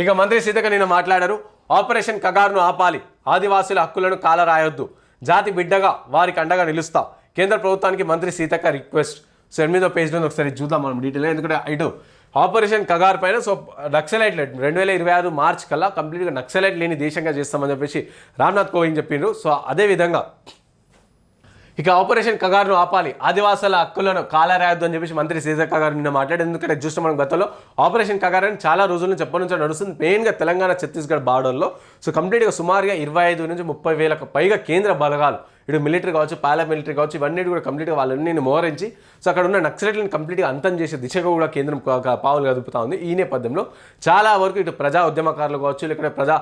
ఇక మంత్రి సీతక్క నిన్న మాట్లాడారు. ఆపరేషన్ కగార్ను ఆపాలి, ఆదివాసుల హక్కులను కాలరాయొద్దు, జాతి బిడ్డగా వారికి అండగా నిలుస్తా, కేంద్ర ప్రభుత్వానికి మంత్రి సీతక్క రిక్వెస్ట్. సో 8వ పేజ్లో ఒకసారి చూద్దాం మనం డీటెయిల్గా. ఎందుకంటే ఇటు ఆపరేషన్ కగార్ పైన సో నక్సలైట్ 2026 మార్చ్ కల్లా కంప్లీట్గా నక్సలైట్ లేని దేశంగా చేస్తామని చెప్పేసి రామ్నాథ్ కోవింద్ చెప్పిండ్రు. సో అదేవిధంగా ఇక ఆపరేషన్ కగార్ను ఆపాలి, ఆదివాసుల హక్కులను కాలరాయొద్దు అని చెప్పేసి మంత్రి సీతక్క గారు నిన్న మాట్లాడారు. ఎందుకంటే చూస్తే మనం గతంలో ఆపరేషన్ కగార్ అని చాలా రోజుల నుంచి ఎప్పటి నుంచో నడుస్తుంది. మెయిన్గా తెలంగాణ ఛత్తీస్గఢ్ బార్డర్లో సో కంప్లీట్గా సుమారుగా 25 నుంచి 30 వేలకు పైగా కేంద్ర బలగాలు, ఇటు మిలిటరీ కావచ్చు, పారామిలిటరీ కావచ్చు, ఇవన్నీ కూడా కంప్లీట్గా వాళ్ళని మోహరించి సో అక్కడ ఉన్న నక్సలైట్లను కంప్లీట్గా అంతం చేసే దిశగా కూడా కేంద్రం పావులు కదుపుతా ఉంది. ఈ నేపథ్యంలో చాలా వరకు ఇటు ప్రజా ఉద్యమకారులు కావచ్చు, లేకపోతే ప్రజా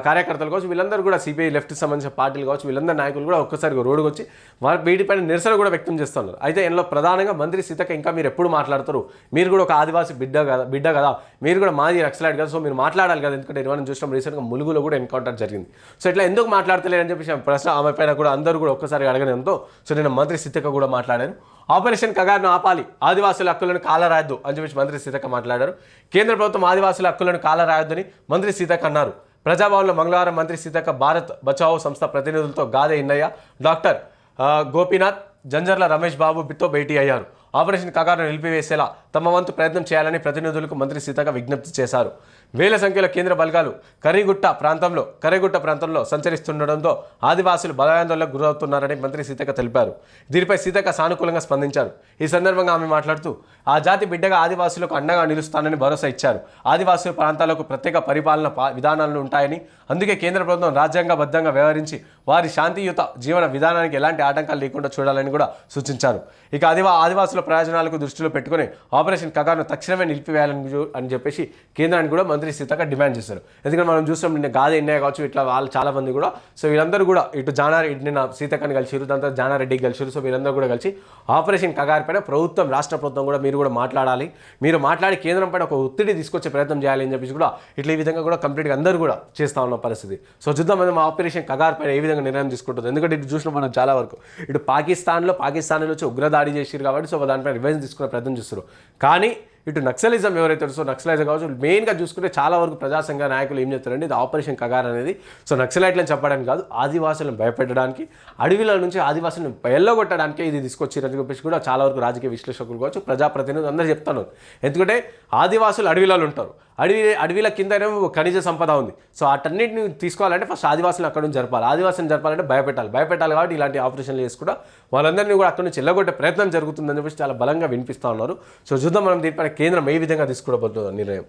కార్యకర్తలు కావచ్చు, వీళ్ళందరూ కూడా సిపిఐ లెఫ్ట్కి సంబంధించిన పార్టీలు కావచ్చు, వీళ్ళందరూ నాయకులు కూడా ఒక్కసారిగా రోడ్డుకు వచ్చి వీటిపైన నిరసన కూడా వ్యక్తం చేస్తున్నారు. అయితే ఇందులో ప్రధానంగా మంత్రి సీతక్క ఇంకా మీరు ఎప్పుడు మాట్లాడతారు, మీరు కూడా ఒక ఆదివాసీ బిడ్డ కదా, మీరు కూడా మాది నక్సలైట్ కదా, సో మీరు మాట్లాడాలి కదా. ఎందుకంటే మనం చూసినాం రీసెంట్గా ములుగులో కూడా ఎన్కౌంటర్ జరిగింది. సో ఇట్లా ఎందుకు మాట్లాడతలేరని చెప్పేసి ప్రశ్న ఆమె పైన కూడా అందరూ కూడా ఒక్కసారి అడగడంతో సో నేను మంత్రి సీతక్క కూడా మాట్లాడాను. ఆపరేషన్ కగార్ను ఆపాలి, ఆదివాసుల హక్కులను కాలరాయొద్దు అని చెప్పేసి మంత్రి సీతక్క మాట్లాడారు. కేంద్ర ప్రభుత్వం ఆదివాసుల హక్కులను కాలరాయొద్దని మంత్రి సీతక్క అన్నారు. ప్రజాభవన్లో మంగళవారం మంత్రి సీతక్క భారత్ బచావో సంస్థ ప్రతినిధులతో గాదే ఇన్నయ్య, డాక్టర్ గోపీనాథ్, జంజర్ల రమేష్ బాబుతో భేటీ అయ్యారు. ఆపరేషన్ కగార్ను నిలిపివేసేలా తమ వంతు ప్రయత్నం చేయాలని ప్రతినిధులకు మంత్రి సీతక్క విజ్ఞప్తి చేశారు. వేల సంఖ్యలో కేంద్ర బలగాలు కరిగుట్ట ప్రాంతంలో సంచరిస్తుండటంతో ఆదివాసులు భయాందోళనకు గురవుతున్నారని మంత్రి సీతక్క తెలిపారు. దీనిపై సీతక్క సానుకూలంగా స్పందించారు. ఈ సందర్భంగా ఆమె మాట్లాడుతూ ఆ జాతి బిడ్డగా ఆదివాసులకు అండగా నిలుస్తానని భరోసా ఇచ్చారు. ఆదివాసుల ప్రాంతాలకు ప్రత్యేక పరిపాలన విధానాలు ఉంటాయని, అందుకే కేంద్ర ప్రభుత్వం రాజ్యాంగబద్ధంగా వ్యవహరించి వారి శాంతియుత జీవన విధానానికి ఎలాంటి ఆటంకాలు లేకుండా చూడాలని కూడా సూచించారు. ఇక ఆదివాసుల ప్రయోజనాలకు దృష్టిలో పెట్టుకుని ఆపరేషన్ కగార్ను తక్షణమే నిలిపివేయాలని అని చెప్పేసి కేంద్రానికి కూడా మంత్రి సీతక్క డిమాండ్ చేశారు. ఎందుకంటే మనం చూస్తాం నిన్న గాదే ఎన్నయ్య కావచ్చు, ఇట్లా వాళ్ళు చాలా మంది కూడా సో వీళ్ళందరూ కూడా ఇటు నిన్న సీతక్కని కలిసిరు, దాంతో జానారెడ్డికి కలిసిరు. సో వీళ్ళందరూ కూడా కలిసి ఆపరేషన్ కగార్ పైన రాష్ట్ర ప్రభుత్వం కూడా మీరు కూడా మాట్లాడాలి, మీరు మాట్లాడి కేంద్రం పైన ఒక ఒత్తిడి తీసుకొచ్చే ప్రయత్నం చేయాలి అని చెప్పేసి కూడా ఇట్లా ఈ విధంగా కూడా కంప్లీట్గా అందరూ కూడా చేస్తూ ఉన్న పరిస్థితి. సో చూద్దాం మనం ఆపరేషన్ కగార్ పైన ఏ విధంగా నిర్ణయం తీసుకుంటుంది. ఎందుకంటే ఇటు చూసినా మనం చాలా వరకు ఇటు పాకిస్తాన్ వచ్చి ఉగ్రదాడి చేసిరు కాబట్టి సో దానిపైన రివెంజ్ తీసుకునే ప్రయత్నం చేస్తారు. కానీ ఇటు నక్సలిజం ఎవరైతే సో నక్సలైజం కావచ్చు, మెయిన్గా చూసుకుంటే చాలా వరకు ప్రజా సంఘ నాయకులు ఏం చెప్తారంటే ఇది ఆపరేషన్ కగార్ అనేది సో నక్సలైట్లను చెప్పడానికి కాదు, ఆదివాసులను భయపెట్టడానికి, అడవిల నుంచి ఆదివాసులను ఎల్లగొట్టడానికే ఇది తీసుకొచ్చిరని చెప్పేసి కూడా చాలా వరకు రాజకీయ విశ్లేషకులు కావచ్చు, ప్రజాప్రతినిధులు అందరూ చెప్తాను. ఎందుకంటే ఆదివాసులు అడవిలలో ఉంటారు, అడవిల కిందనే ఖనిజ సంపద ఉంది. సో వాటన్నిటిని తీసుకోవాలంటే ఫస్ట్ ఆదివాసులను అక్కడ నుంచి జరపాలి, ఆదివాసులను జరపాలంటే భయపెట్టాలి కాబట్టి ఇలాంటి ఆపరేషన్లు చేసుకుంటా వాళ్ళందరినీ కూడా అక్కడ నుంచి ఎల్లగొట్టే ప్రయత్నం జరుగుతుందని చెప్పేసి చాలా బలంగా వినిపిస్తూ ఉన్నారు. సో చూద్దాం మనం దీనిపైన కేంద్రం ఏ విధంగా తీసుకోబోతుందో నిర్ణయం.